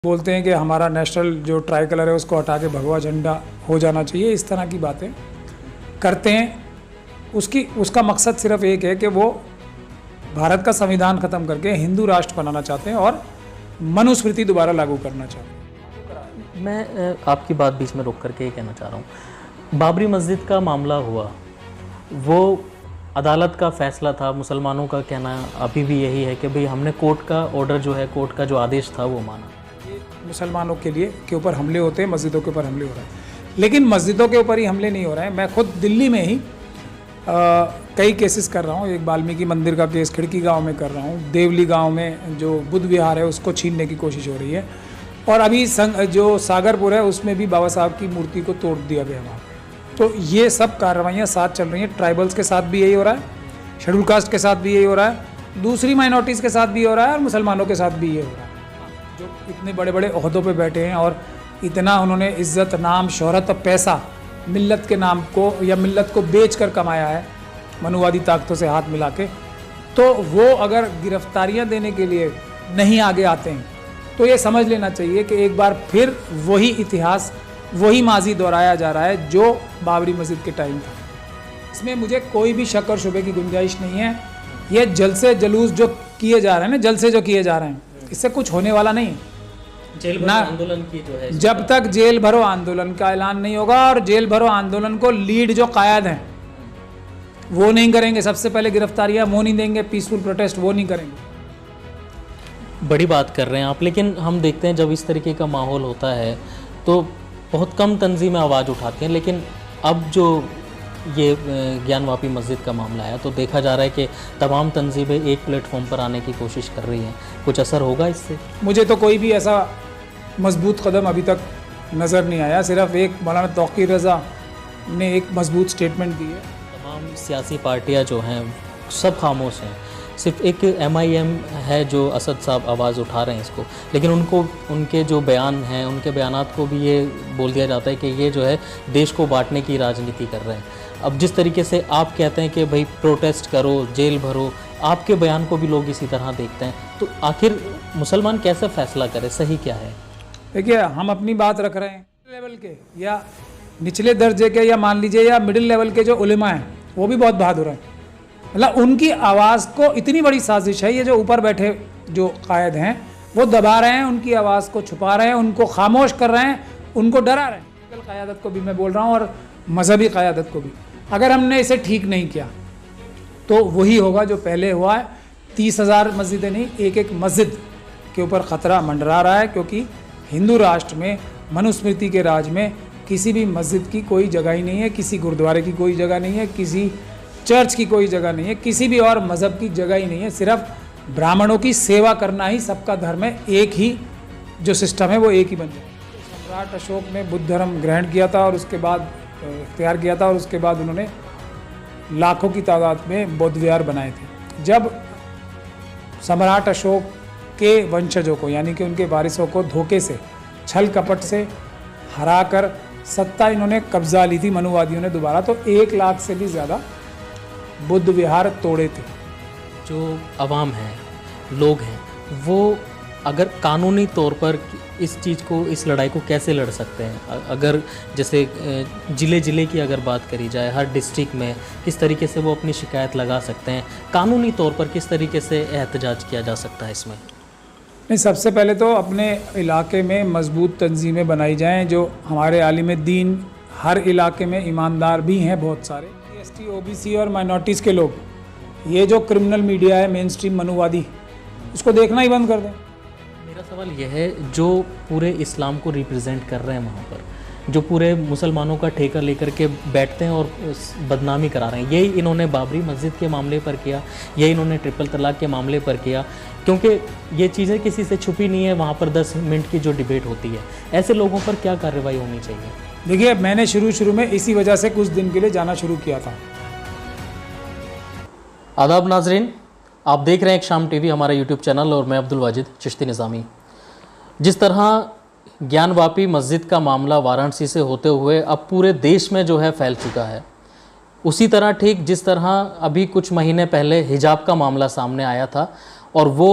बोलते हैं कि हमारा नेशनल जो ट्राई कलर है उसको हटा के भगवा झंडा हो जाना चाहिए। इस तरह की बातें करते हैं। उसका मकसद सिर्फ एक है कि वो भारत का संविधान ख़त्म करके हिंदू राष्ट्र बनाना चाहते हैं और मनुस्मृति दोबारा लागू करना चाहते हैं। मैं आपकी बात बीच में रोक करके ये कहना चाह रहा हूँ, बाबरी मस्जिद का मामला हुआ, वो अदालत का फैसला था। मुसलमानों का कहना अभी भी यही है कि भाई हमने कोर्ट का ऑर्डर जो है, कोर्ट का जो आदेश था वो माना। मुसलमानों के ऊपर हमले होते हैं, मस्जिदों के ऊपर हमले हो रहे हैं, लेकिन मस्जिदों के ऊपर ही हमले नहीं हो रहे हैं। मैं खुद दिल्ली में ही कई केसेस कर रहा हूँ। एक वाल्मीकि मंदिर का केस खिड़की गांव में कर रहा हूँ। देवली गांव में जो बुद्ध विहार है उसको छीनने की कोशिश हो रही है, और अभी जो सागरपुर है उसमें भी बाबा साहब की मूर्ति को तोड़ दिया गया वहाँ। तो ये सब कार्रवाइयाँ साथ चल रही हैं। ट्राइबल्स के साथ भी यही हो रहा है, शेड्यूल कास्ट के साथ भी यही हो रहा है, दूसरी माइनॉरिटीज़ के साथ भी हो रहा है, और मुसलमानों के साथ भी ये हो रहा है। जो इतने बड़े बड़े ओहदों पे बैठे हैं और इतना उन्होंने इज्जत, नाम, शोहरत और पैसा मिल्लत के नाम को या मिल्लत को बेच कर कमाया है मनुवादी ताकतों से हाथ मिला के, तो वो अगर गिरफ्तारियां देने के लिए नहीं आगे आते हैं तो ये समझ लेना चाहिए कि एक बार फिर वही इतिहास, वही माजी दोहराया जा रहा है जो बाबरी मस्जिद के टाइम था। इसमें मुझे कोई भी शक और शुबे की गुंजाइश नहीं है। ये जलसे जुलूस जो किए जा रहे हैं ना, जलसे जो किए जा रहे हैं, इससे कुछ होने वाला नहीं है। जेल भरो आंदोलन की जो है, जब तक जेल भरो आंदोलन का ऐलान नहीं होगा, और जेल भरो आंदोलन को लीड जो कायद हैं वो नहीं करेंगे, सबसे पहले गिरफ्तारियां वो नहीं देंगे, पीसफुल प्रोटेस्ट वो नहीं करेंगे। बड़ी बात कर रहे हैं आप, लेकिन हम देखते हैं जब इस तरीके का माहौल होता है तो बहुत कम तंजीमें आवाज़ उठाती हैं। लेकिन अब जो ये ज्ञानवापी मस्जिद का मामला है तो देखा जा रहा है कि तमाम तंजीमें एक प्लेटफॉर्म पर आने की कोशिश कर रही हैं। कुछ असर होगा इससे? मुझे तो कोई भी ऐसा मजबूत कदम अभी तक नज़र नहीं आया। सिर्फ एक मौलाना तौक़ीर रज़ा ने एक मजबूत स्टेटमेंट दी है। तमाम सियासी पार्टियां जो हैं सब खामोश हैं, सिर्फ एक MIM है जो असद साहब आवाज़ उठा रहे हैं इसको, लेकिन उनके जो बयान हैं, उनके बयानात को भी ये बोल दिया जाता है कि ये जो है देश को बांटने की राजनीति कर रहे हैं। अब जिस तरीके से आप कहते हैं कि भाई प्रोटेस्ट करो, जेल भरो, आपके बयान को भी लोग इसी तरह देखते हैं, तो आखिर मुसलमान कैसे फैसला करे, सही क्या है? देखिए, हम अपनी बात रख रहे हैं, लेवल के या निचले दर्जे के या मान लीजिए या मिडिल लेवल के जो उलेमा हैं वो भी बहुत बहादुर हैं। मतलब उनकी आवाज़ को, इतनी बड़ी साजिश है ये जो ऊपर बैठे जो कायद हैं वो दबा रहे हैं, उनकी आवाज़ को छुपा रहे हैं, उनको खामोश कर रहे हैं, उनको डरा रहे हैं। क़यादत को भी मैं बोल रहा हूँ और मजहबी क़यादत को भी। अगर हमने इसे ठीक नहीं किया तो वही होगा जो पहले हुआ है। 30,000 मस्जिदें नहीं, एक एक मस्जिद के ऊपर ख़तरा मंडरा रहा है, क्योंकि हिंदू राष्ट्र में, मनुस्मृति के राज में किसी भी मस्जिद की कोई जगह ही नहीं है, किसी गुरुद्वारे की कोई जगह नहीं है, किसी चर्च की कोई जगह नहीं है, किसी भी और मज़हब की जगह ही नहीं है। सिर्फ ब्राह्मणों की सेवा करना ही सबका धर्म है। एक ही जो सिस्टम है वो एक ही बन जाए। सम्राट अशोक ने बुद्ध धर्म ग्रहण किया था और उसके बाद इख्तियार किया था, और उसके बाद उन्होंने लाखों की तादाद में बौद्ध विहार बनाए थे। जब सम्राट अशोक के वंशजों को, यानी कि उनके वारिसों को धोखे से, छल कपट से हरा कर सत्ता इन्होंने कब्जा ली थी मनुवादियों ने दोबारा, तो 1 लाख से भी ज़्यादा बुद्ध विहार तोड़े थे। जो अवाम है, लोग हैं, वो अगर कानूनी तौर पर इस चीज़ को, इस लड़ाई को कैसे लड़ सकते हैं? अगर जैसे ज़िले की अगर बात करी जाए, हर डिस्ट्रिक्ट में किस तरीके से वो अपनी शिकायत लगा सकते हैं, कानूनी तौर पर किस तरीके से एहतजाज किया जा सकता है इसमें? नहीं, सबसे पहले तो अपने इलाके में मजबूत तंजीमें बनाई जाएं। जो हमारे आलिम दीन, हर इलाके में ईमानदार भी हैं बहुत सारे, ST OBC और माइनॉरिटीज़ के लोग। ये जो क्रिमिनल मीडिया है, मेन स्ट्रीम मनुवादी, उसको देखना ही बंद कर दें। मेरा सवाल यह है, जो पूरे इस्लाम को रिप्रेजेंट कर रहे हैं वहाँ पर, जो पूरे मुसलमानों का ठेका लेकर के बैठते हैं और बदनामी करा रहे हैं, यही इन्होंने बाबरी मस्जिद के मामले पर किया, यही इन्होंने ट्रिपल तलाक के मामले पर किया, क्योंकि ये चीज़ें किसी से छुपी नहीं है। वहाँ पर 10 मिनट की जो डिबेट होती है, ऐसे लोगों पर क्या कार्रवाई होनी चाहिए? देखिए, मैंने शुरू में इसी वजह से कुछ दिन के लिए जाना शुरू किया था। आदाब नाजरीन, आप देख रहे हैं एक शाम टीवी, हमारा YouTube चैनल, और मैं अब्दुल वाजिद चिश्ती निज़ामी। जिस तरह ज्ञानवापी मस्जिद का मामला वाराणसी से होते हुए अब पूरे देश में जो है फैल चुका है, उसी तरह ठीक जिस तरह अभी कुछ महीने पहले हिजाब का मामला सामने आया था और वो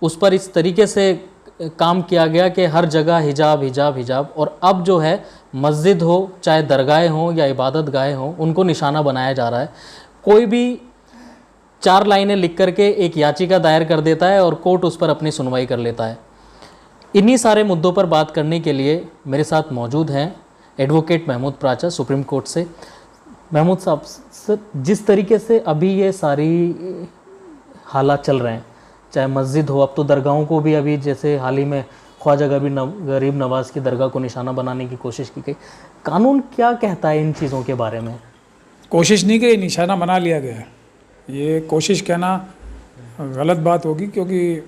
उस पर इस तरीके से काम किया गया कि हर जगह हिजाब हिजाब हिजाब, और अब जो है मस्जिद हो चाहे दरगाहें हों या इबादत गाहें हों, उनको निशाना बनाया जा रहा है। कोई भी 4 लाइनें लिख करके एक याचिका दायर कर देता है और कोर्ट उस पर अपनी सुनवाई कर लेता है। इन्हीं सारे मुद्दों पर बात करने के लिए मेरे साथ मौजूद हैं एडवोकेट महमूद प्राचा सुप्रीम कोर्ट से। महमूद साहब, सर जिस तरीके से अभी ये सारी हालात चल रहे हैं, चाहे मस्जिद हो, अब तो दरगाहों को भी, अभी जैसे हाल ही में ख्वाजा गरीब नवाज़ की दरगाह को निशाना बनाने की कोशिश की गई, कानून क्या कहता है इन चीज़ों के बारे में? कोशिश नहीं कि निशाना बना लिया गया है, ये कोशिश कहना गलत बात होगी, क्योंकि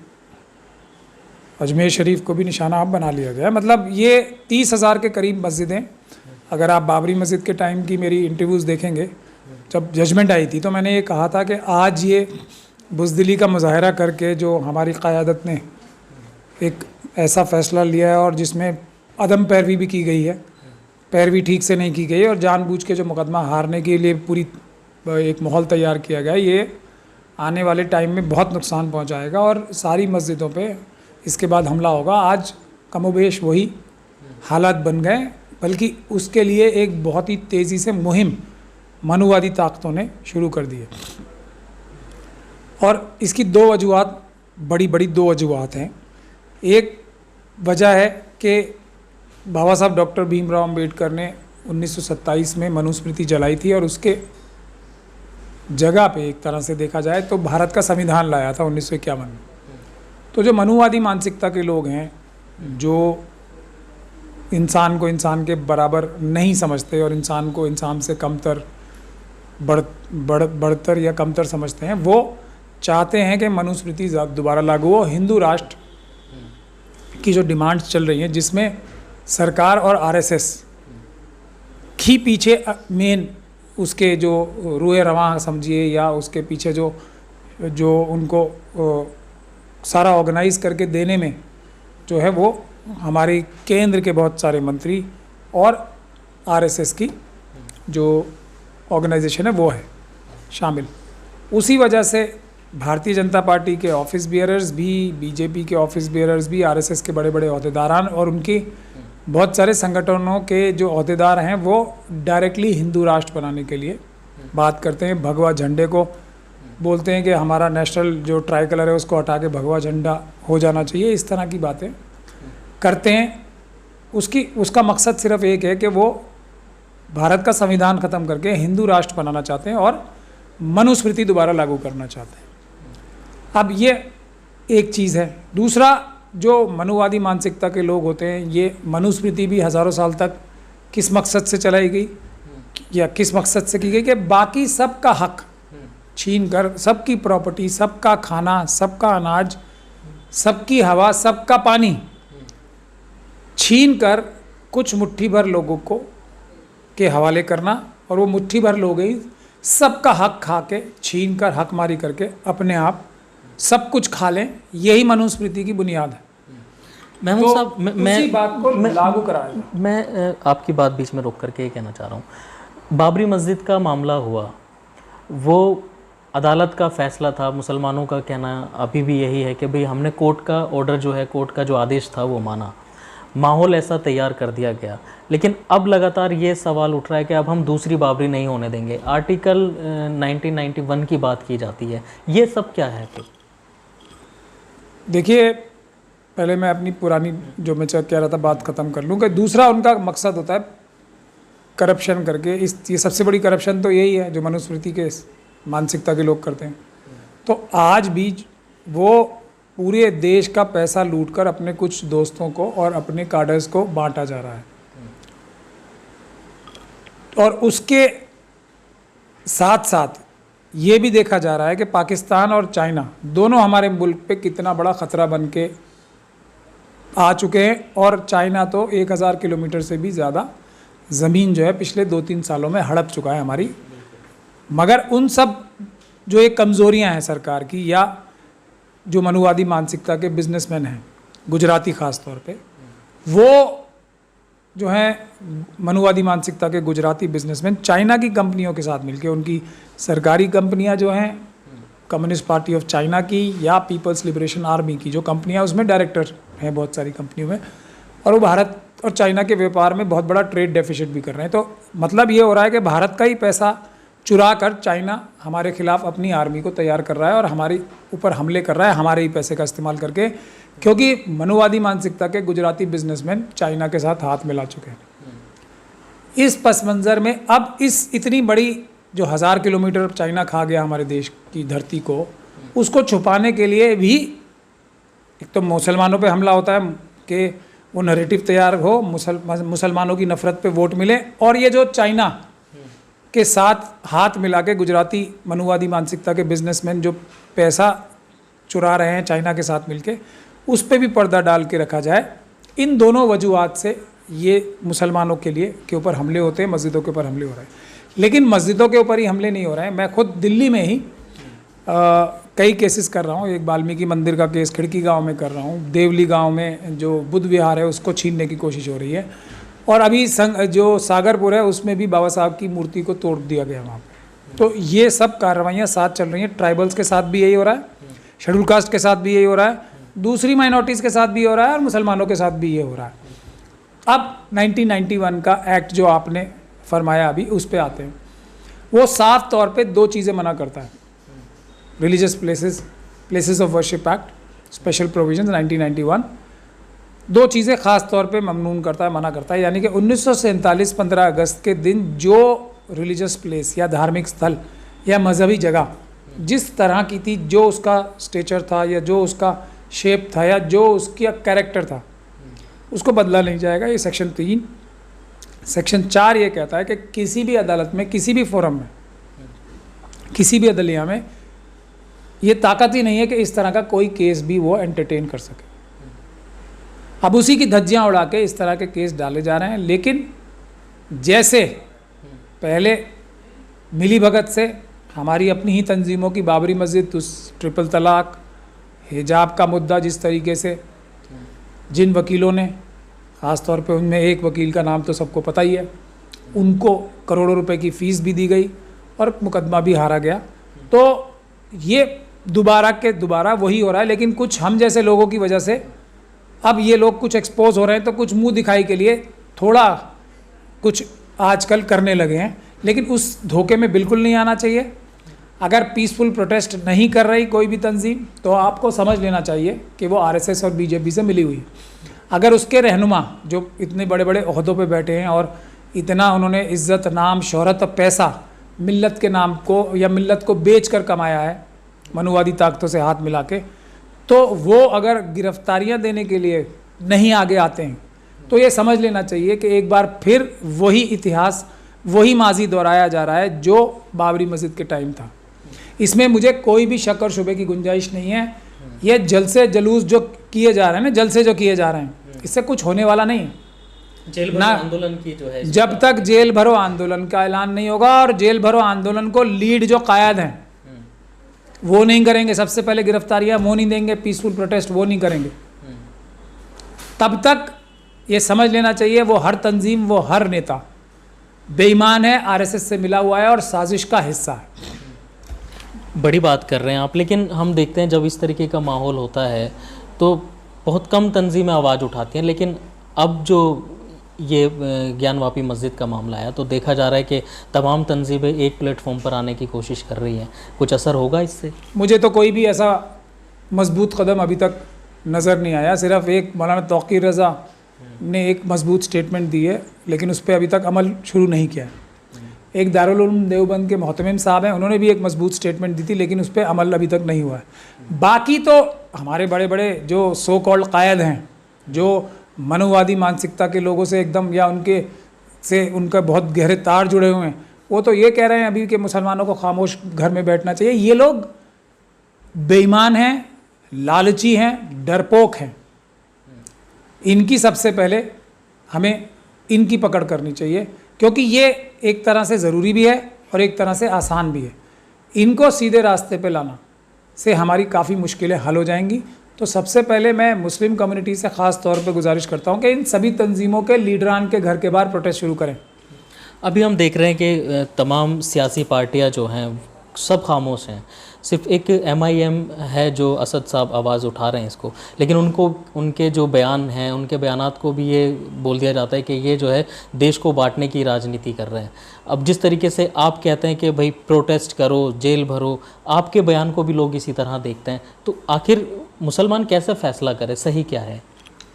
अजमेर शरीफ को भी निशाना अब बना लिया गया है। मतलब ये 30,000 के करीब मस्जिदें, अगर आप बाबरी मस्जिद के टाइम की मेरी इंटरव्यूज़ देखेंगे, जब जजमेंट आई थी तो मैंने ये कहा था कि आज ये बुज़दिली का मुजाहरा करके जो हमारी क़यादत ने एक ऐसा फ़ैसला लिया है और जिसमें अदम पैरवी भी की गई है, पैरवी ठीक से नहीं की गई और जानबूझ के जो मुकदमा हारने के लिए पूरी एक माहौल तैयार किया गया, ये आने वाले टाइम में बहुत नुकसान पहुंचाएगा और सारी मस्जिदों पे इसके बाद हमला होगा। आज कमोबेश वही हालात बन गए, बल्कि उसके लिए एक बहुत ही तेज़ी से मुहिम मनुवादी ताकतों ने शुरू कर दी है। और इसकी दो वजूहत, बड़ी दो वजूहत हैं। एक वजह है कि बाबा साहब डॉक्टर भीमराव अम्बेडकर ने 1927 में मनुस्मृति जलाई थी और उसके जगह पे एक तरह से देखा जाए तो भारत का संविधान लाया था 1951 में। तो जो मनुवादी मानसिकता के लोग हैं, जो इंसान को इंसान के बराबर नहीं समझते और इंसान को इंसान से कमतर बढ़तर या कमतर समझते हैं, वो चाहते हैं कि मनुस्मृति दोबारा लागू हो। हिंदू राष्ट्र की जो डिमांड्स चल रही हैं, जिसमें सरकार और आरएसएस की पीछे मेन उसके जो रूए रवां समझिए या उसके पीछे जो उनको सारा ऑर्गेनाइज करके देने में जो है, वो हमारे केंद्र के बहुत सारे मंत्री और आरएसएस की जो ऑर्गेनाइजेशन है वो है शामिल। उसी वजह से भारतीय जनता पार्टी के ऑफिस बियरर्स भी, बीजेपी के ऑफिस बियरर्स भी, आरएसएस के बड़े बड़े अहदेदारान और उनके बहुत सारे संगठनों के जो अहदेदार हैं, वो डायरेक्टली हिंदू राष्ट्र बनाने के लिए बात करते हैं। भगवा झंडे को बोलते हैं कि हमारा नेशनल जो ट्राई कलर है उसको हटा के भगवा झंडा हो जाना चाहिए, इस तरह की बातें करते हैं। उसका मकसद सिर्फ एक है कि वो भारत का संविधान ख़त्म करके हिंदू राष्ट्र बनाना चाहते हैं और मनुस्मृति दोबारा लागू करना चाहते हैं। अब ये एक चीज़ है। दूसरा, जो मनुवादी मानसिकता के लोग होते हैं, ये मनुस्मृति भी हज़ारों साल तक किस मकसद से चलाई गई या किस मकसद से की गई कि बाकी सबका हक छीन कर, सबकी प्रॉपर्टी, सबका खाना, सबका अनाज, सबकी हवा, सबका पानी छीन कर कुछ मुट्ठी भर लोगों को के हवाले करना, और वो मुट्ठी भर लोग ही सबका हक खा के, छीन कर, हक मारी करके अपने आप सब कुछ खा लें। यही मनुस्मृति की बुनियाद है। महमूद तो साहब, उसी बात को लागू कराया। मैं आपकी बात बीच में रोक करके ये कहना चाह रहा हूँ, बाबरी मस्जिद का मामला हुआ, वो अदालत का फैसला था। मुसलमानों का कहना अभी भी यही है कि भाई हमने कोर्ट का ऑर्डर जो है, कोर्ट का जो आदेश था वो माना, माहौल ऐसा तैयार कर दिया गया। लेकिन अब लगातार ये सवाल उठ रहा है कि अब हम दूसरी बाबरी नहीं होने देंगे। आर्टिकल 1991 की बात की जाती है, ये सब क्या है फिर? देखिए, पहले मैं अपनी पुरानी जो मैं कह रहा था बात ख़त्म कर लूँ कि दूसरा उनका मकसद होता है करप्शन करके। ये सबसे बड़ी करप्शन तो यही है जो मनुस्मृति के मानसिकता के लोग करते हैं। तो आज भी वो पूरे देश का पैसा लूटकर अपने कुछ दोस्तों को और अपने कार्डर्स को बांटा जा रहा है, और उसके साथ साथ ये भी देखा जा रहा है कि पाकिस्तान और चाइना दोनों हमारे मुल्क पे कितना बड़ा ख़तरा बन के आ चुके हैं। और चाइना तो 1000 किलोमीटर से भी ज़्यादा ज़मीन जो है पिछले 2-3 सालों में हड़प चुका है हमारी। मगर उन सब जो एक कमज़ोरियाँ हैं सरकार की, या जो मनुवादी मानसिकता के बिजनेसमैन हैं, गुजराती ख़ास तौर पे, वो जो हैं मनुवादी मानसिकता के गुजराती बिजनेसमैन चाइना की कंपनियों के साथ मिलके, उनकी सरकारी कंपनियां जो हैं कम्युनिस्ट पार्टी ऑफ चाइना की या पीपल्स लिबरेशन आर्मी की जो कंपनियां, उसमें डायरेक्टर हैं बहुत सारी कंपनियों में, और वो भारत और चाइना के व्यापार में बहुत बड़ा ट्रेड डेफिसिट भी कर रहे हैं। तो मतलब ये हो रहा है कि भारत का ही पैसा चुरा कर चाइना हमारे खिलाफ अपनी आर्मी को तैयार कर रहा है और हमारे ऊपर हमले कर रहा है हमारे ही पैसे का इस्तेमाल करके, क्योंकि मनुवादी मानसिकता के गुजराती बिजनेसमैन चाइना के साथ हाथ मिला चुके हैं। इस पस मंज़र में अब इस इतनी बड़ी जो 1000 किलोमीटर चाइना खा गया हमारे देश की धरती को, उसको छुपाने के लिए भी एक तो मुसलमानों पे हमला होता है कि वो नैरेटिव तैयार हो, मुसलमानों की नफ़रत पे वोट मिले, और ये जो चाइना के साथ हाथ मिला के गुजराती मनुवादी मानसिकता के बिजनेसमैन जो पैसा चुरा रहे हैं चाइना के साथ मिलके, उस पे भी पर्दा डाल के रखा जाए। इन दोनों वजूहात से ये मुसलमानों के लिए के ऊपर हमले होते हैं, मस्जिदों के ऊपर हमले हो रहे हैं। लेकिन मस्जिदों के ऊपर ही हमले नहीं हो रहे हैं। मैं खुद दिल्ली में ही कई केसेस कर रहा हूँ। एक वाल्मीकि मंदिर का केस खिड़की गांव में कर रहा हूँ, देवली गांव में जो बुद्ध विहार है उसको छीनने की कोशिश हो रही है, और अभी जो सागरपुर है उसमें भी बाबा साहब की मूर्ति को तोड़ दिया गया वहाँ पे। तो ये सब कार्रवाइयाँ साथ चल रही हैं। ट्राइबल्स के साथ भी यही हो रहा है, शेड्यूल कास्ट के साथ भी यही हो रहा है, दूसरी माइनॉरिटीज़ के साथ भी हो रहा है, और मुसलमानों के साथ भी ये हो रहा है। अब 1991 का एक्ट जो आपने फरमाया अभी, उस पे आते हैं। वो साफ तौर पे दो चीज़ें मना करता है। Religious places of worship act special provisions 1991 दो चीज़ें ख़ास तौर पे ममनून करता है, मना करता है। यानी कि 1947 15 अगस्त के दिन जो रिलीजियस प्लेस या धार्मिक स्थल या मजहबी जगह जिस तरह की थी, जो उसका स्टेचर था या जो उसका शेप था या जो उसका कैरेक्टर था, उसको बदला नहीं जाएगा। ये सेक्शन 3। सेक्शन 4 ये कहता है कि किसी भी अदालत में, किसी भी फोरम में, किसी भी अदलिया में ये ताकत ही नहीं है कि इस तरह का कोई केस भी वो एंटरटेन कर सके। अब उसी की धज्जियाँ उड़ा के इस तरह के केस डाले जा रहे हैं। लेकिन जैसे पहले मिली भगत से हमारी अपनी ही तंजीमों की बाबरी मस्जिद, ट्रिपल तलाक, हिजाब का मुद्दा, जिस तरीके से जिन वकीलों ने, ख़ास तौर पे उनमें एक वकील का नाम तो सबको पता ही है, उनको करोड़ों रुपए की फ़ीस भी दी गई और मुकदमा भी हारा गया। तो ये दोबारा के दोबारा वही हो रहा है। लेकिन कुछ हम जैसे लोगों की वजह से अब ये लोग कुछ एक्सपोज हो रहे हैं, तो कुछ मुंह दिखाई के लिए थोड़ा कुछ आजकल करने लगे हैं। लेकिन उस धोखे में बिल्कुल नहीं आना चाहिए। अगर पीसफुल प्रोटेस्ट नहीं कर रही कोई भी तंजीम, तो आपको समझ लेना चाहिए कि वो आरएसएस और बीजेपी से मिली हुई है। अगर उसके रहनुमा जो इतने बड़े बड़े ओहदों पे बैठे हैं और इतना उन्होंने इज़्ज़त, नाम, शोहरत और पैसा मिल्लत के नाम को या मिल्लत को बेच कर कमाया है मनुवादी ताकतों से हाथ मिला के, तो वो अगर गिरफ्तारियां देने के लिए नहीं आगे आते हैं, तो ये समझ लेना चाहिए कि एक बार फिर वही इतिहास, वही माजी दोहराया जा रहा है जो बाबरी मस्जिद के टाइम था। इसमें मुझे कोई भी शक और शुबे की गुंजाइश नहीं है। ये जलसे जुलूस जो किए जा रहे हैं ना, जलसे जो किए जा रहे हैं, इससे कुछ होने वाला नहीं है। जेल भरो आंदोलन की जो है, जब तक जेल भरो आंदोलन का ऐलान नहीं होगा, और जेल भरो आंदोलन को लीड जो कायद हैं वो नहीं करेंगे, सबसे पहले गिरफ्तारियां वो नहीं देंगे, पीसफुल प्रोटेस्ट वो नहीं करेंगे, तब तक ये समझ लेना चाहिए वो हर तंजीम, वो हर नेता बेईमान है, आरएसएस से मिला हुआ है और साजिश का हिस्सा है। बड़ी बात कर रहे हैं आप। लेकिन हम देखते हैं जब इस तरीके का माहौल होता है तो बहुत कम तंजीमें आवाज़ उठाती हैं। लेकिन अब जो ये ज्ञानवापी मस्जिद का मामला आया तो देखा जा रहा है कि तमाम तंजीमें एक प्लेटफॉर्म पर आने की कोशिश कर रही हैं। कुछ असर होगा इससे? मुझे तो कोई भी ऐसा मजबूत कदम अभी तक नज़र नहीं आया। सिर्फ एक मौलाना तौकीर रज़ा ने एक मजबूत स्टेटमेंट दी है, लेकिन उस पर अभी तक अमल शुरू नहीं किया है। एक दारुल उलूम देवबंद के मोहतमिम साहब हैं, उन्होंने भी एक मजबूत स्टेटमेंट दी थी, लेकिन उस पर अमल अभी तक नहीं हुआ है। बाकी तो हमारे बड़े बड़े जो सो कॉल्ड कायद हैं, जो मनुवादी मानसिकता के लोगों से एकदम या उनके से उनका बहुत गहरे तार जुड़े हुए हैं, वो तो ये कह रहे हैं अभी कि मुसलमानों को खामोश घर में बैठना चाहिए। ये लोग बेईमान हैं, लालची हैं, डरपोक हैं। इनकी सबसे पहले हमें इनकी पकड़ करनी चाहिए, क्योंकि ये एक तरह से ज़रूरी भी है और एक तरह से आसान भी है। इनको सीधे रास्ते पे लाना से हमारी काफ़ी मुश्किलें हल हो जाएंगी। तो सबसे पहले मैं मुस्लिम कम्युनिटी से ख़ास तौर पे गुजारिश करता हूँ कि इन सभी तंजीमों के लीडरान के घर के बाहर प्रोटेस्ट शुरू करें। अभी हम देख रहे हैं कि तमाम सियासी पार्टियां जो हैं सब खामोश हैं। सिर्फ एक MIM है जो असद साहब आवाज़ उठा रहे हैं इसको, लेकिन उनको उनके जो बयान हैं, उनके बयानात को भी ये बोल दिया जाता है कि ये जो है देश को बांटने की राजनीति कर रहे हैं। अब जिस तरीके से आप कहते हैं कि भाई प्रोटेस्ट करो, जेल भरो, आपके बयान को भी लोग इसी तरह देखते हैं, तो आखिर मुसलमान कैसे फैसला करे, सही क्या है?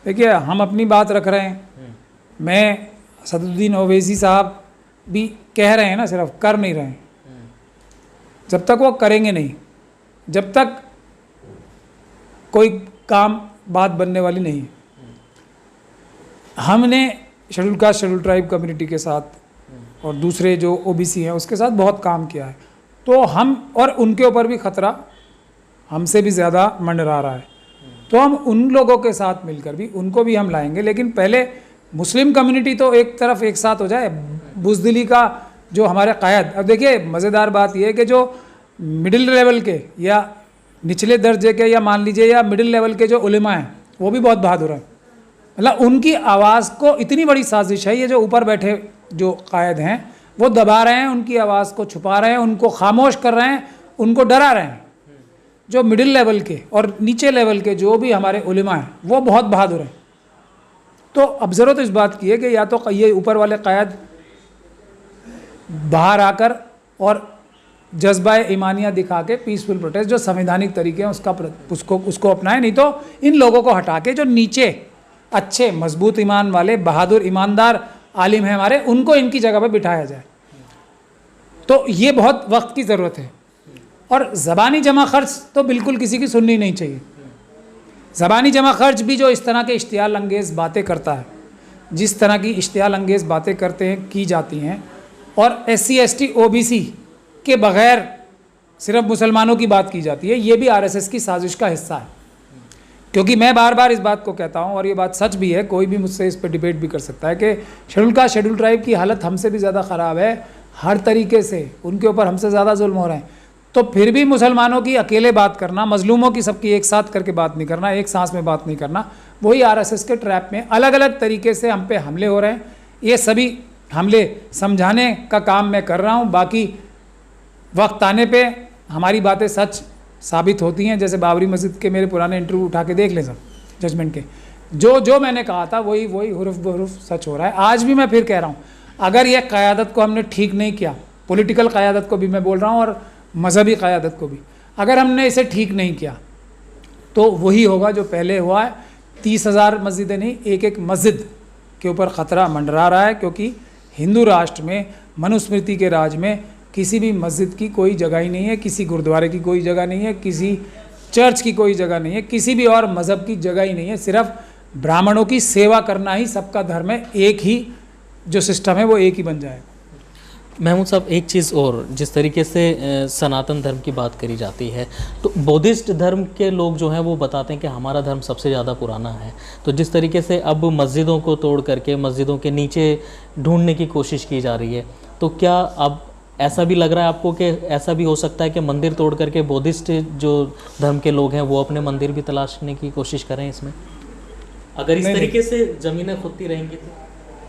देखिए, हम अपनी बात रख रहे हैं, मैं असदुद्दीन ओवैसी साहब भी कह रहे हैं ना, सिर्फ कर नहीं रहे हैं। जब तक वो करेंगे नहीं, जब तक कोई काम बात बनने वाली नहीं है। हमने schedule caste schedule tribe community के साथ और दूसरे जो OBC हैं उसके साथ बहुत काम किया है, तो हम और उनके ऊपर भी खतरा हमसे भी ज़्यादा मंडरा रहा है, तो हम उन लोगों के साथ मिलकर भी उनको भी हम लाएंगे। लेकिन पहले मुस्लिम कम्युनिटी तो एक तरफ एक साथ हो जाए। बुज़दिली का जो हमारे कायद, अब देखिए मज़ेदार बात यह है कि जो मिडिल लेवल के या निचले दर्जे के या मान लीजिए या मिडिल लेवल के जो उलेमा हैं वो भी बहुत बहादुर हैं। मतलब उनकी आवाज़ को इतनी बड़ी साजिश है, ये जो ऊपर बैठे जो कायद हैं वो दबा रहे हैं, उनकी आवाज़ को छुपा रहे हैं, उनको खामोश कर रहे हैं, उनको डरा रहे हैं। जो मिडिल लेवल के और नीचे लेवल के जो भी हमारे उलेमा हैं वो बहुत बहादुर हैं। तो अब ज़रूरत इस बात की है कि या तो ये ऊपर वाले कायद बाहर आकर और जज्बा ईमानिया दिखा के पीसफुल प्रोटेस्ट जो संवैधानिक तरीके हैं उसको अपनाएं, नहीं तो इन लोगों को हटा के जो नीचे अच्छे मजबूत ईमान वाले बहादुर ईमानदार आलिम हैं हमारे, उनको इनकी जगह पर बिठाया जाए। तो ये बहुत वक्त की ज़रूरत है। और ज़बानी जमा खर्च तो बिल्कुल किसी की सुननी नहीं चाहिए। ज़बानी जमा खर्च भी जो इस तरह के इश्तियाल अंगेज़ बातें करता है, जिस तरह की इश्तियाल अंगेज़ बातें करते हैं की जाती हैं, और SC ST OBC के बग़ैर सिर्फ मुसलमानों की बात की जाती है, ये भी RSS की साजिश का हिस्सा है। क्योंकि मैं बार बार इस बात को कहता हूँ और ये बात सच भी है, कोई भी मुझसे इस पर डिबेट भी कर सकता है कि शेड्यूल कास्ट शेड्यूल ट्राइब की हालत हमसे भी ज़्यादा ख़राब है, हर तरीके से उनके ऊपर हमसे ज़्यादा जुल्म हो रहे हैं। तो फिर भी मुसलमानों की अकेले बात करना, मजलूमों की सबकी एक साथ करके बात नहीं करना, एक सांस में बात नहीं करना, वही RSS के ट्रैप में अलग अलग तरीके से हम पे हमले हो रहे हैं। ये सभी हमले समझाने का काम मैं कर रहा हूँ। बाकी वक्त आने पे हमारी बातें सच साबित होती हैं। जैसे बाबरी मस्जिद के मेरे पुराने इंटरव्यू उठा के देख लें सब, जजमेंट के जो मैंने कहा था वही हुरुफ बहुरुफ सच हो रहा है। आज भी मैं फिर कह रहा हूँ, अगर ये क़यादत को हमने ठीक नहीं किया, पॉलिटिकल क़यादत को भी मैं बोल रहा हूँ और मजहबी क़यादत को भी, अगर हमने इसे ठीक नहीं किया तो वही होगा जो पहले हुआ है। 30,000 मस्जिदें नहीं, एक मस्जिद के ऊपर ख़तरा मंडरा रहा है, क्योंकि हिंदू राष्ट्र में मनुस्मृति के राज में किसी भी मस्जिद की कोई जगह ही नहीं है, किसी गुरुद्वारे की कोई जगह नहीं है, किसी चर्च की कोई जगह नहीं है, किसी भी और मज़हब की जगह ही नहीं है। सिर्फ ब्राह्मणों की सेवा करना ही सबका धर्म है। एक ही जो सिस्टम है वो एक ही बन जाएगा। महमूद साहब, एक चीज़ और, जिस तरीके से सनातन धर्म की बात करी जाती है, तो बौद्धिस्ट धर्म के लोग जो हैं वो बताते हैं कि हमारा धर्म सबसे ज़्यादा पुराना है। तो जिस तरीके से अब मस्जिदों को तोड़ करके मस्जिदों के नीचे ढूंढने की कोशिश की जा रही है, तो क्या अब ऐसा भी लग रहा है आपको कि ऐसा भी हो सकता है कि मंदिर तोड़ करके बौद्धिस्ट जो धर्म के लोग हैं वो अपने मंदिर भी तलाशने की कोशिश करें इसमें, अगर इस तरीके से ज़मीनें खुदती रहेंगी तो?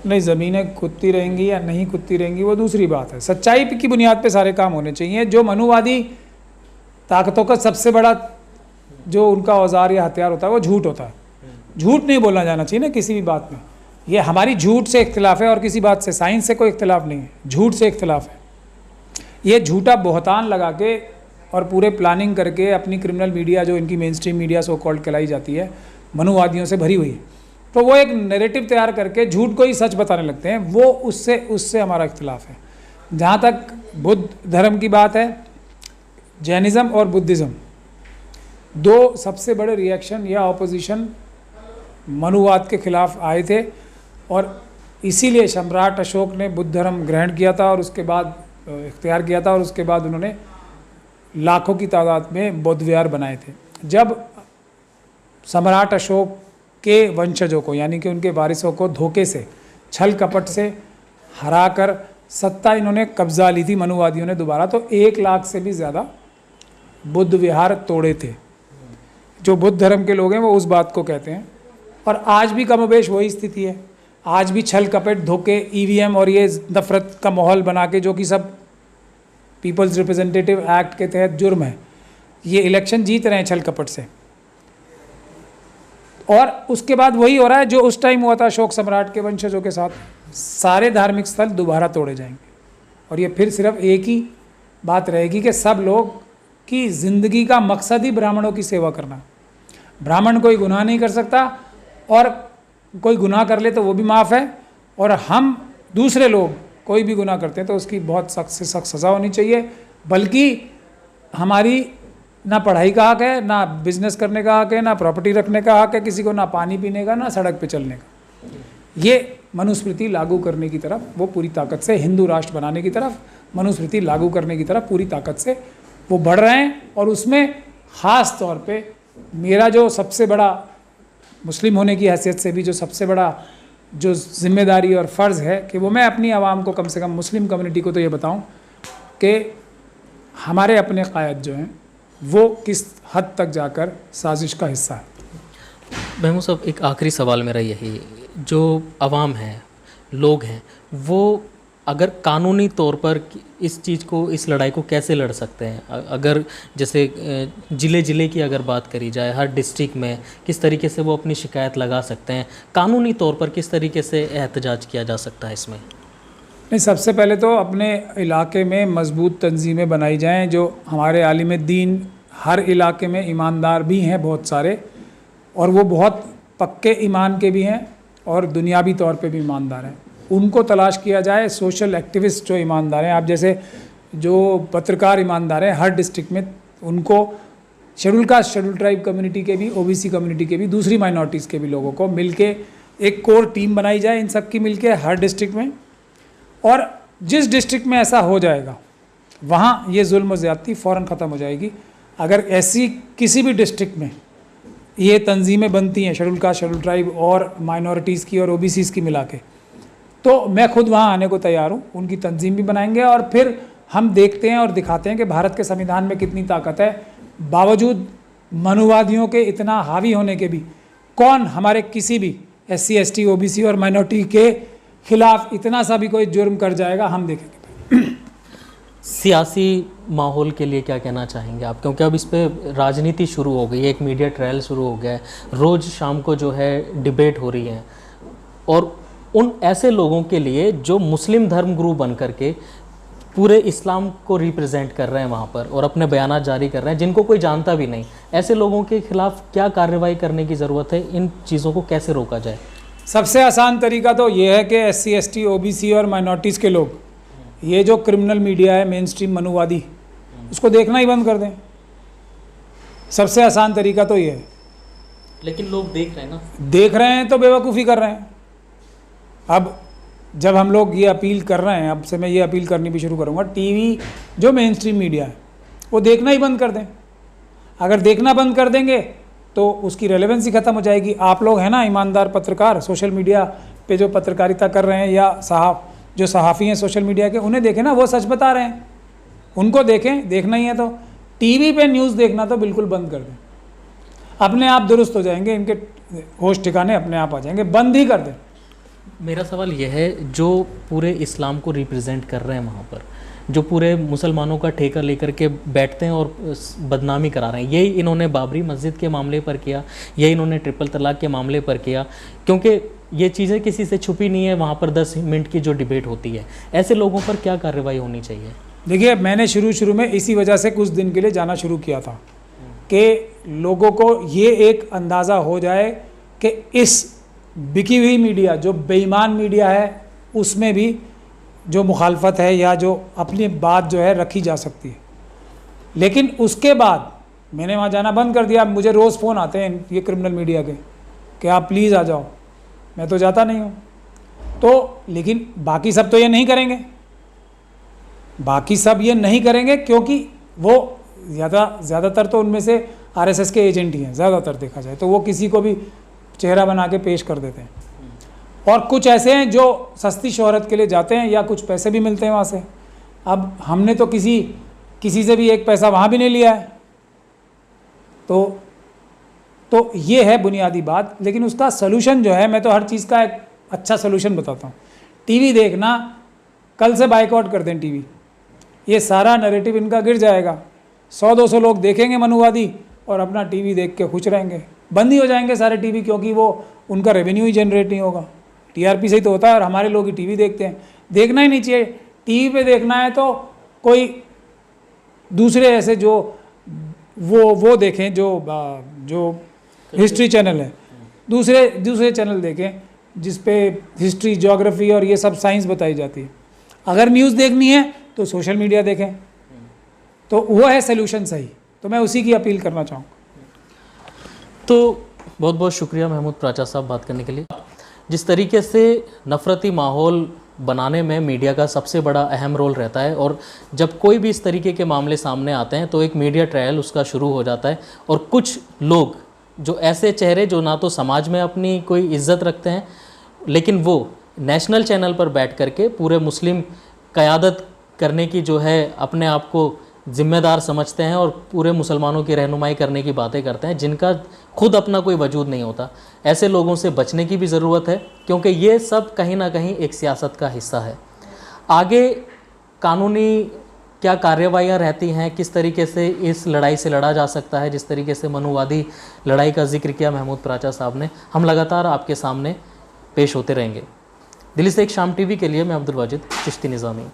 नहीं, ज़मीनें खुदती रहेंगी या नहीं खुदती रहेंगी वो दूसरी बात है। सच्चाई की बुनियाद पे सारे काम होने चाहिए। जो मनुवादी ताकतों का सबसे बड़ा जो उनका औजार या हथियार होता है वो झूठ होता है। झूठ नहीं बोलना जाना चाहिए ना किसी भी बात में। ये हमारी झूठ से इख्तिलाफ है और किसी बात से, साइंस से कोई इख्तिलाफ नहीं है, झूठ से इख्तिलाफ है। ये झूठा बहतान लगा के और पूरे प्लानिंग करके अपनी क्रिमिनल मीडिया जो इनकी main stream media so called कहलाई जाती है, मनुवादियों से भरी हुई है, तो वो एक नैरेटिव तैयार करके झूठ को ही सच बताने लगते हैं। वो उससे हमारा इख्तिलाफ है। जहाँ तक बुद्ध धर्म की बात है, जैनिज़्म और बुद्धिज़्म दो सबसे बड़े रिएक्शन या ऑपोजिशन मनुवाद के खिलाफ आए थे, और इसीलिए सम्राट अशोक ने बुद्ध धर्म ग्रहण किया था और उसके बाद इख्तियार किया था, और उसके बाद उन्होंने लाखों की तादाद में बौद्ध विहार बनाए थे। जब सम्राट अशोक के वंशजों को, यानी कि उनके वारिसों को धोखे से, छल कपट से हराकर सत्ता इन्होंने कब्जा ली थी मनुवादियों ने दोबारा, तो 1 लाख से भी ज़्यादा बुद्ध विहार तोड़े थे। जो बुद्ध धर्म के लोग हैं वो उस बात को कहते हैं, और आज भी कमोबेश वही स्थिति है। आज भी छल कपट, धोखे, EVM और ये नफरत का माहौल बना के, जो कि सब पीपल्स रिप्रेजेंटेटिव एक्ट के तहत जुर्म है। ये इलेक्शन जीत रहे हैं छल कपट से, और उसके बाद वही हो रहा है जो उस टाइम हुआ था अशोक सम्राट के वंशजों के साथ। सारे धार्मिक स्थल दोबारा तोड़े जाएंगे, और ये फिर सिर्फ एक ही बात रहेगी कि सब लोग की ज़िंदगी का मकसद ही ब्राह्मणों की सेवा करना। ब्राह्मण कोई गुनाह नहीं कर सकता, और कोई गुनाह कर ले तो वो भी माफ़ है, और हम दूसरे लोग कोई भी गुनाह करते हैं तो उसकी बहुत सख्त से सख्त सज़ा होनी चाहिए। बल्कि हमारी ना पढ़ाई का हक है, ना बिजनेस करने का हक है, ना प्रॉपर्टी रखने का हक है किसी को, ना पानी पीने का, ना सड़क पे चलने का। ये मनुस्मृति लागू करने की तरफ वो पूरी ताकत से, हिंदू राष्ट्र बनाने की तरफ, मनुस्मृति लागू करने की तरफ पूरी ताकत से वो बढ़ रहे हैं। और उसमें ख़ास तौर पे मेरा जो सबसे बड़ा, मुस्लिम होने की हैसियत से भी जो सबसे बड़ा जो जिम्मेदारी और फ़र्ज़ है कि वो मैं अपनी आवाम को, कम से कम मुस्लिम कम्युनिटी को तो ये बताऊं कि हमारे अपने क़ायद जो हैं वो किस हद तक जाकर साजिश का हिस्सा है। महमूद साहब, एक आखिरी सवाल मेरा यही, जो अवाम है, लोग हैं, वो अगर कानूनी तौर पर इस चीज़ को, इस लड़ाई को कैसे लड़ सकते हैं? अगर जैसे ज़िले की अगर बात करी जाए, हर डिस्ट्रिक्ट में किस तरीके से वो अपनी शिकायत लगा सकते हैं, कानूनी तौर पर किस तरीके से एहतजाज किया जा सकता है इसमें? नहीं, सबसे पहले तो अपने इलाके में मजबूत तंजीमें बनाई जाएं। जो हमारे आलिम दीन हर इलाके में ईमानदार भी हैं बहुत सारे, और वो बहुत पक्के ईमान के भी हैं और दुनियावी तौर पे भी ईमानदार हैं, उनको तलाश किया जाए। सोशल एक्टिविस्ट जो ईमानदार हैं, आप जैसे जो पत्रकार ईमानदार हैं हर डिस्ट्रिक्ट में, उनको schedule caste, schedule tribe community के भी, ओबीसी कम्युनिटी के भी, दूसरी माइनॉरिटीज़ के भी लोगों को मिलके एक कोर टीम बनाई जाए इन सब की मिलके हर डिस्ट्रिक्ट में। और जिस डिस्ट्रिक्ट में ऐसा हो जाएगा वहाँ ये जुल्म और ज़्यादती फ़ौरन ख़त्म हो जाएगी। अगर ऐसी किसी भी डिस्ट्रिक्ट में ये तंजीमें बनती हैं शेड्यूल कास्ट, शेड्यूल ट्राइब और माइनॉरिटीज़ की और ओबीसीज़ की मिला के, तो मैं खुद वहाँ आने को तैयार हूँ। उनकी तंजीम भी बनाएंगे और फिर हम देखते हैं और दिखाते हैं कि भारत के संविधान में कितनी ताकत है। बावजूद मनुवादियों के इतना हावी होने के भी कौन हमारे किसी भी SC ST OBC और माइनॉरिटी के खिलाफ इतना सा भी कोई जुर्म कर जाएगा, हम देखेंगे। सियासी माहौल के लिए क्या कहना चाहेंगे आप? क्योंकि अब इस पे राजनीति शुरू हो गई है, एक मीडिया ट्रायल शुरू हो गया है, रोज़ शाम को जो है डिबेट हो रही है, और उन ऐसे लोगों के लिए जो मुस्लिम धर्म गुरु बन करके पूरे इस्लाम को रिप्रेजेंट कर रहे हैं वहाँ पर और अपने बयानात जारी कर रहे हैं, जिनको कोई जानता भी नहीं, ऐसे लोगों के खिलाफ क्या कार्रवाई करने की ज़रूरत है? इन चीज़ों को कैसे रोका जाए? सबसे आसान तरीका तो ये है कि SC ST OBC और माइनॉरिटीज़ के लोग ये जो क्रिमिनल मीडिया है, मेन स्ट्रीम मनुवादी, उसको देखना ही बंद कर दें। सबसे आसान तरीका तो ये है। लेकिन लोग देख रहे हैं ना, देख रहे हैं तो बेवकूफ़ी कर रहे हैं। अब जब हम लोग ये अपील कर रहे हैं, अब से मैं ये अपील करनी भी शुरू करूँगा, टीवी जो मेन स्ट्रीम मीडिया है वो देखना ही बंद कर दें। अगर देखना बंद कर देंगे तो उसकी रेलेवेंसी ख़त्म हो जाएगी। आप लोग हैं ना ईमानदार पत्रकार, सोशल मीडिया पे जो पत्रकारिता कर रहे हैं, या जो सहाफ़ी हैं सोशल मीडिया के, उन्हें देखें ना, वो सच बता रहे हैं, उनको देखें। देखना ही है तो टीवी पे न्यूज़ देखना तो बिल्कुल बंद कर दें। अपने आप दुरुस्त हो जाएंगे, इनके होश ठिकाने अपने आप आ जाएंगे, बंद ही कर दें। मेरा सवाल यह है, जो पूरे इस्लाम को रिप्रेजेंट कर रहे हैं वहाँ पर, जो पूरे मुसलमानों का ठेका लेकर के बैठते हैं और बदनामी करा रहे हैं, यही इन्होंने बाबरी मस्जिद के मामले पर किया, यही इन्होंने ट्रिपल तलाक के मामले पर किया, क्योंकि ये चीज़ें किसी से छुपी नहीं है। वहाँ पर 10 मिनट की जो डिबेट होती है, ऐसे लोगों पर क्या कार्रवाई होनी चाहिए? देखिए, मैंने शुरू में इसी वजह से कुछ दिन के लिए जाना शुरू किया था कि लोगों को ये एक अंदाज़ा हो जाए कि इस बिकी हुई मीडिया, जो बेईमान मीडिया है, उसमें भी जो मुखालफत है या जो अपनी बात जो है रखी जा सकती है। लेकिन उसके बाद मैंने वहाँ जाना बंद कर दिया। मुझे रोज़ फ़ोन आते हैं ये क्रिमिनल मीडिया के कि आप प्लीज़ आ जाओ, मैं तो जाता नहीं हूँ। तो लेकिन बाकी सब तो ये नहीं करेंगे, बाकी सब ये नहीं करेंगे क्योंकि वो ज़्यादातर तो उनमें से RSS के एजेंट ही हैं, ज़्यादातर देखा जाए तो वो किसी को भी चेहरा बना के पेश कर देते हैं। और कुछ ऐसे हैं जो सस्ती शोहरत के लिए जाते हैं या कुछ पैसे भी मिलते हैं वहाँ से। अब हमने तो किसी से भी एक पैसा वहाँ भी नहीं लिया है। तो ये है बुनियादी बात। लेकिन उसका सलूशन जो है, मैं तो हर चीज़ का एक अच्छा सलूशन बताता हूँ। टीवी देखना कल से बाइकआउट कर दें टीवी, ये सारा नैरेटिव इनका गिर जाएगा। 100-200 लोग देखेंगे मनुवादी और अपना टीवी देख के खुश रहेंगे। बंद ही हो जाएंगे सारे टीवी, क्योंकि वो उनका रेवेन्यू ही जनरेट नहीं होगा। टीआरपी से ही तो होता है, और हमारे लोग ही टीवी देखते हैं। देखना ही नहीं चाहिए। टीवी पे देखना है तो कोई दूसरे ऐसे जो वो देखें, जो हिस्ट्री चैनल है, दूसरे चैनल देखें जिस पे हिस्ट्री, ज्योग्राफी और ये सब साइंस बताई जाती है। अगर न्यूज़ देखनी है तो सोशल मीडिया देखें, तो वो है सल्यूशन सही। तो मैं उसी की अपील करना चाहूँगा। तो बहुत बहुत शुक्रिया महमूद प्राचा साहब बात करने के लिए। जिस तरीके से नफ़रती माहौल बनाने में मीडिया का सबसे बड़ा अहम रोल रहता है, और जब कोई भी इस तरीके के मामले सामने आते हैं तो एक मीडिया ट्रायल उसका शुरू हो जाता है, और कुछ लोग जो ऐसे चेहरे जो ना तो समाज में अपनी कोई इज्जत रखते हैं, लेकिन वो नेशनल चैनल पर बैठ करके पूरे मुस्लिम क़यादत करने की जो है अपने आप को ज़िम्मेदार समझते हैं और पूरे मुसलमानों की रहनुमाई करने की बातें करते हैं, जिनका खुद अपना कोई वजूद नहीं होता। ऐसे लोगों से बचने की भी ज़रूरत है, क्योंकि ये सब कहीं ना कहीं एक सियासत का हिस्सा है। आगे कानूनी क्या कार्रवाइयाँ रहती हैं, किस तरीके से इस लड़ाई से लड़ा जा सकता है, जिस तरीके से मनुवादी लड़ाई का जिक्र किया महमूद प्राचा साहब ने, हम लगातार आपके सामने पेश होते रहेंगे। दिल्ली से एक शाम टीवी के लिए मैं अब्दुल वाजिद चिश्ती निज़ामी।